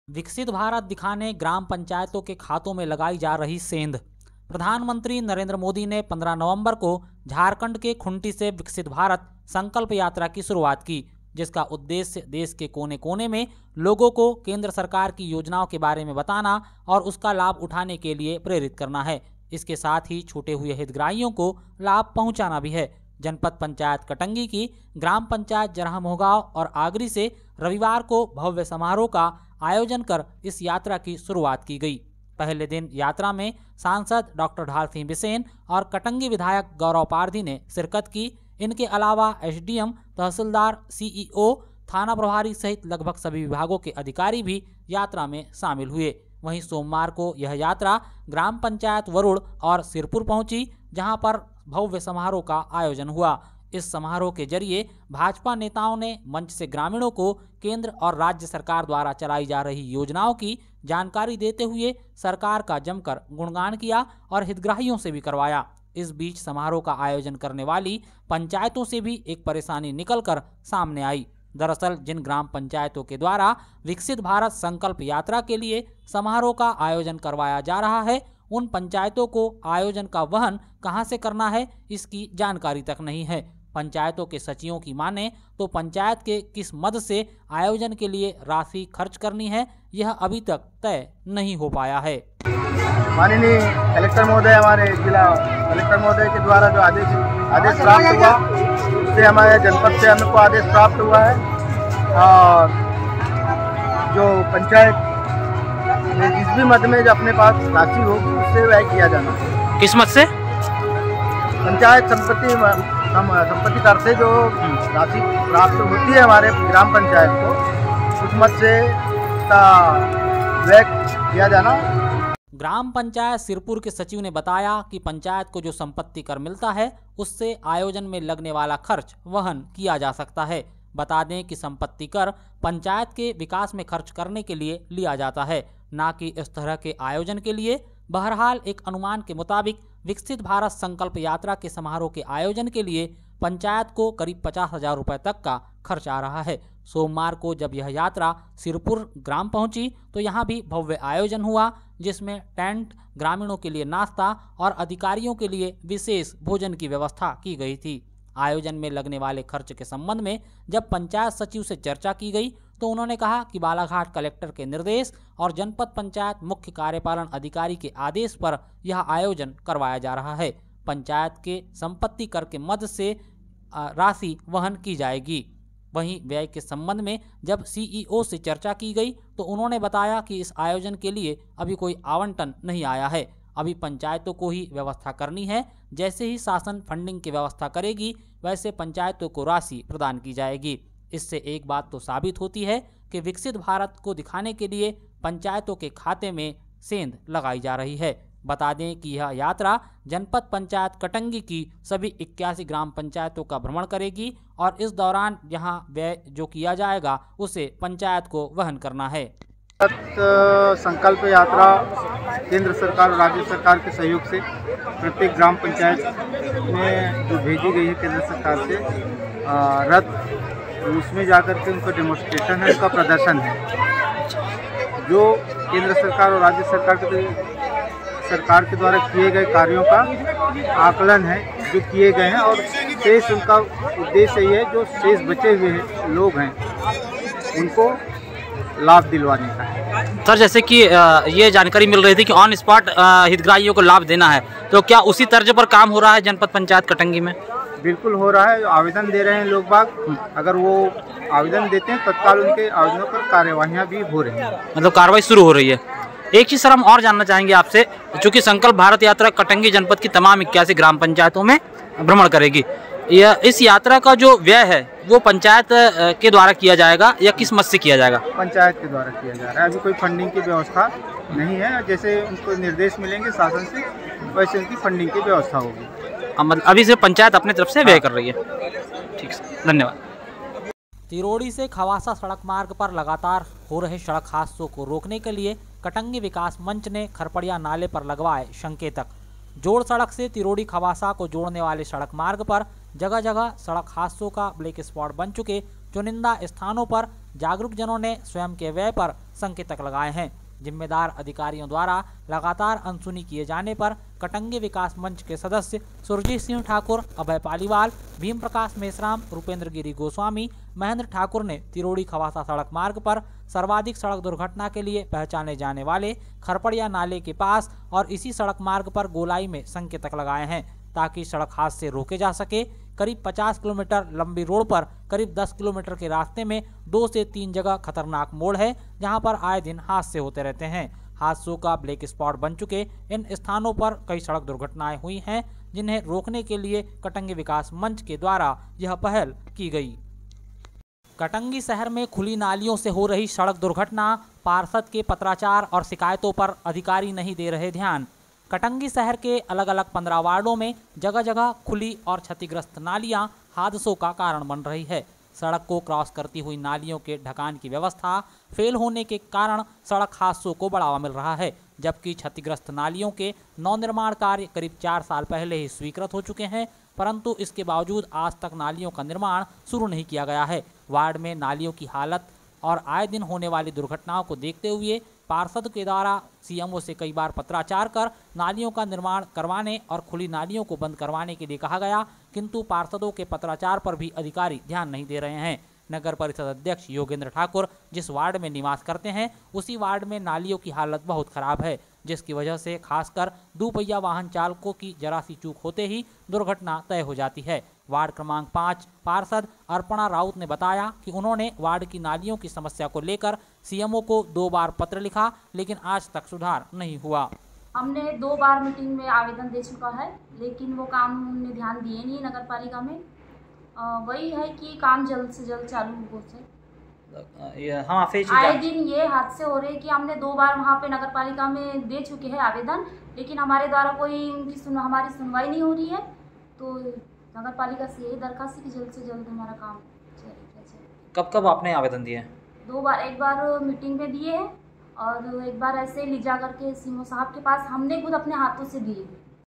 विकसित भारत दिखाने ग्राम पंचायतों के खातों में लगाई जा रही सेंध। प्रधानमंत्री नरेंद्र मोदी ने 15 नवंबर को झारखंड के खुंटी से विकसित भारत संकल्प यात्रा की शुरुआत की, जिसका उद्देश्य देश के कोने कोने में लोगों को केंद्र सरकार की योजनाओं के बारे में बताना और उसका लाभ उठाने के लिए प्रेरित करना है। इसके साथ ही छूटे हुए हितग्राहियों को लाभ पहुंचाना भी है। जनपद पंचायत कटंगी की ग्राम पंचायत जरहमोहगांव और आगरी से रविवार को भव्य समारोह का आयोजन कर इस यात्रा की शुरुआत की गई। पहले दिन यात्रा में सांसद डॉक्टर ढाल सिंह बिसेन और कटंगी विधायक गौरव पारधी ने शिरकत की। इनके अलावा एसडीएम, तहसीलदार, सीईओ, थाना प्रभारी सहित लगभग सभी विभागों के अधिकारी भी यात्रा में शामिल हुए। वहीं सोमवार को यह यात्रा ग्राम पंचायत वरुड़ और सिरपुर पहुंची, जहां पर भव्य समारोह का आयोजन हुआ। इस समारोह के जरिए भाजपा नेताओं ने मंच से ग्रामीणों को केंद्र और राज्य सरकार द्वारा चलाई जा रही योजनाओं की जानकारी देते हुए सरकार का जमकर गुणगान किया और हितग्राहियों से भी करवाया। इस बीच समारोह का आयोजन करने वाली पंचायतों से भी एक परेशानी निकलकर सामने आई। दरअसल जिन ग्राम पंचायतों के द्वारा विकसित भारत संकल्प यात्रा के लिए समारोह का आयोजन करवाया जा रहा है, उन पंचायतों को आयोजन का वहन कहां से करना है, इसकी जानकारी तक नहीं है। पंचायतों के सचिवों की माने तो पंचायत के किस मद से आयोजन के लिए राशि खर्च करनी है, यह अभी तक तय नहीं हो पाया है। माननीय कलेक्टर महोदय, हमारे जिला कलेक्टर महोदय के द्वारा जो आदेश प्राप्त हुआ, उससे हमारे जनपद से हमको आदेश प्राप्त हुआ है और जो पंचायत में जिस भी मद में जो अपने पास राशि होगी उससे व्यय किया जाना। किस मद से? पंचायत संपत्ति कर से जो राशि प्राप्त होती है हमारे ग्राम पंचायत को, उस मद से व्यय किया जाना। ग्राम पंचायत सिरपुर के सचिव ने बताया कि पंचायत को जो संपत्ति कर मिलता है उससे आयोजन में लगने वाला खर्च वहन किया जा सकता है। बता दें कि संपत्ति कर पंचायत के विकास में खर्च करने के लिए लिया जाता है, ना कि इस तरह के आयोजन के लिए। बहरहाल एक अनुमान के मुताबिक विकसित भारत संकल्प यात्रा के समारोह के आयोजन के लिए पंचायत को करीब 50,000 रुपये तक का खर्च आ रहा है। सोमवार को जब यह यात्रा सिरपुर ग्राम पहुंची तो यहां भी भव्य आयोजन हुआ, जिसमें टेंट, ग्रामीणों के लिए नाश्ता और अधिकारियों के लिए विशेष भोजन की व्यवस्था की गई थी। आयोजन में लगने वाले खर्च के संबंध में जब पंचायत सचिव से चर्चा की गई तो उन्होंने कहा कि बालाघाट कलेक्टर के निर्देश और जनपद पंचायत मुख्य कार्यपालन अधिकारी के आदेश पर यह आयोजन करवाया जा रहा है। पंचायत के संपत्ति कर के मद से राशि वहन की जाएगी। वहीं व्यय के संबंध में जब सीईओ से चर्चा की गई तो उन्होंने बताया कि इस आयोजन के लिए अभी कोई आवंटन नहीं आया है, अभी पंचायतों को ही व्यवस्था करनी है। जैसे ही शासन फंडिंग की व्यवस्था करेगी वैसे पंचायतों को राशि प्रदान की जाएगी। इससे एक बात तो साबित होती है कि विकसित भारत को दिखाने के लिए पंचायतों के खाते में सेंध लगाई जा रही है। बता दें कि यह यात्रा जनपद पंचायत कटंगी की सभी 81 ग्राम पंचायतों का भ्रमण करेगी और इस दौरान यहां व्यय जो किया जाएगा उसे पंचायत को वहन करना है। संकल्प यात्रा केंद्र सरकार और राज्य सरकार के सहयोग से प्रत्येक ग्राम पंचायत में जो भेजी गई है केंद्र सरकार से रथ, उसमें जाकर के उनका डेमोन्स्ट्रेशन है, उनका प्रदर्शन है। जो केंद्र सरकार और राज्य सरकार के द्वारा किए गए कार्यों का आकलन है जो किए गए हैं, और शेष उनका उद्देश्य ये है जो शेष बचे हुए लोग हैं उनको लाभ दिलवाने का है। सर, जैसे कि ये जानकारी मिल रही थी कि ऑन स्पॉट हितग्राहियों को लाभ देना है, तो क्या उसी तर्ज पर काम हो रहा है जनपद पंचायत कटंगी में? बिल्कुल हो रहा है। आवेदन दे रहे हैं लोग बाग, अगर वो आवेदन देते हैं तत्काल उनके आवेदनों पर कार्यवाहियाँ भी हो रही हैं, मतलब कार्रवाई शुरू हो रही है। एक चीज़ सर हम और जानना चाहेंगे आपसे, चूँकि संकल्प भारत यात्रा कटंगी जनपद की तमाम 81 ग्राम पंचायतों में भ्रमण करेगी, इस यात्रा का जो व्यय है वो पंचायत के द्वारा किया जाएगा या किस मद से किया जाएगा? पंचायत के द्वारा किया जा रहा है। अभी कोई फंडिंग की व्यवस्था नहीं है, जैसे उनको निर्देश मिलेंगे शासन से वैसे उनकी फंडिंग की व्यवस्था होगी। मतलब अभी से पंचायत अपने तरफ से व्यय कर रही है। ठीक है, धन्यवाद। तिरोड़ी से खवासा सड़क मार्ग पर लगातार हो रहे सड़क हादसों को रोकने के लिए कटंगी विकास मंच ने खरपड़िया नाले पर लगवाए संकेतक। जोड़ सड़क से तिरोड़ी खवासा को जोड़ने वाले सड़क मार्ग पर जगह जगह सड़क हादसों का ब्लैक स्पॉट बन चुके चुनिंदा स्थानों पर जागरूक जनों ने स्वयं के व्यय पर संकेतक लगाए हैं। जिम्मेदार अधिकारियों द्वारा लगातार अनसुनी किए जाने पर कटंगी विकास मंच के सदस्य सुरजीत सिंह ठाकुर, अभय पालीवाल, भीम प्रकाश मेश्राम, रूपेंद्र गिरी गोस्वामी, महेंद्र ठाकुर ने तिरोड़ी खवासा सड़क मार्ग पर सर्वाधिक सड़क दुर्घटना के लिए पहचाने जाने वाले खरपड़िया नाले के पास और इसी सड़क मार्ग पर गोलाई में संकेतक लगाए हैं ताकि सड़क हादसे रोके जा सके। करीब 50 किलोमीटर लंबी रोड पर करीब 10 किलोमीटर के रास्ते में 2 से 3 जगह खतरनाक मोड़ है जहां पर आए दिन हादसे होते रहते हैं। हादसों का ब्लैक स्पॉट बन चुके इन स्थानों पर कई सड़क दुर्घटनाएं हुई हैं जिन्हें रोकने के लिए कटंगी विकास मंच के द्वारा यह पहल की गई। कटंगी शहर में खुली नालियों से हो रही सड़क दुर्घटना, पार्षद के पत्राचार और शिकायतों पर अधिकारी नहीं दे रहे ध्यान। कटंगी शहर के अलग अलग 15 वार्डों में जगह जगह खुली और क्षतिग्रस्त नालियां हादसों का कारण बन रही है। सड़क को क्रॉस करती हुई नालियों के ढकान की व्यवस्था फेल होने के कारण सड़क हादसों को बढ़ावा मिल रहा है, जबकि क्षतिग्रस्त नालियों के नवनिर्माण कार्य करीब 4 साल पहले ही स्वीकृत हो चुके हैं, परंतु इसके बावजूद आज तक नालियों का निर्माण शुरू नहीं किया गया है। वार्ड में नालियों की हालत और आए दिन होने वाली दुर्घटनाओं को देखते हुए पार्षद के द्वारा सीएमओ से कई बार पत्राचार कर नालियों का निर्माण करवाने और खुली नालियों को बंद करवाने के लिए कहा गया, किंतु पार्षदों के पत्राचार पर भी अधिकारी ध्यान नहीं दे रहे हैं। नगर परिषद अध्यक्ष योगेंद्र ठाकुर जिस वार्ड में निवास करते हैं उसी वार्ड में नालियों की हालत बहुत खराब है, जिसकी वजह से खासकर दोपहिया वाहन चालकों की जरा सी चूक होते ही दुर्घटना तय हो जाती है। वार्ड क्रमांक 5 पार्षद अर्पणा राउत ने बताया कि उन्होंने वार्ड की नालियों की समस्या को लेकर सीएमओ को 2 बार पत्र लिखा, लेकिन आज तक सुधार नहीं हुआ। हमने 2 बार मीटिंग में आवेदन दे चुका है, लेकिन वो काम उन्होंने ध्यान दिए नहीं नगर पालिका में। वही है कि काम जल्द से जल्द चालू हो जाए। आए दिन ये हादसे हो रहे हैं कि हमने 2 बार वहाँ पे नगर पालिका में दे चुके हैं आवेदन, लेकिन हमारे द्वारा कोई हमारी सुनवाई नहीं हो रही है। तो नगर पालिका से यही दरखास्त है कि जल्द से जल्द हमारा काम किया जाए। कब आपने आवेदन दिए? 2 बार, एक बार मीटिंग में दिए हैं और एक बार ऐसे ले जा करके सीएमओ साहब के पास हमने खुद अपने हाथों से दिए।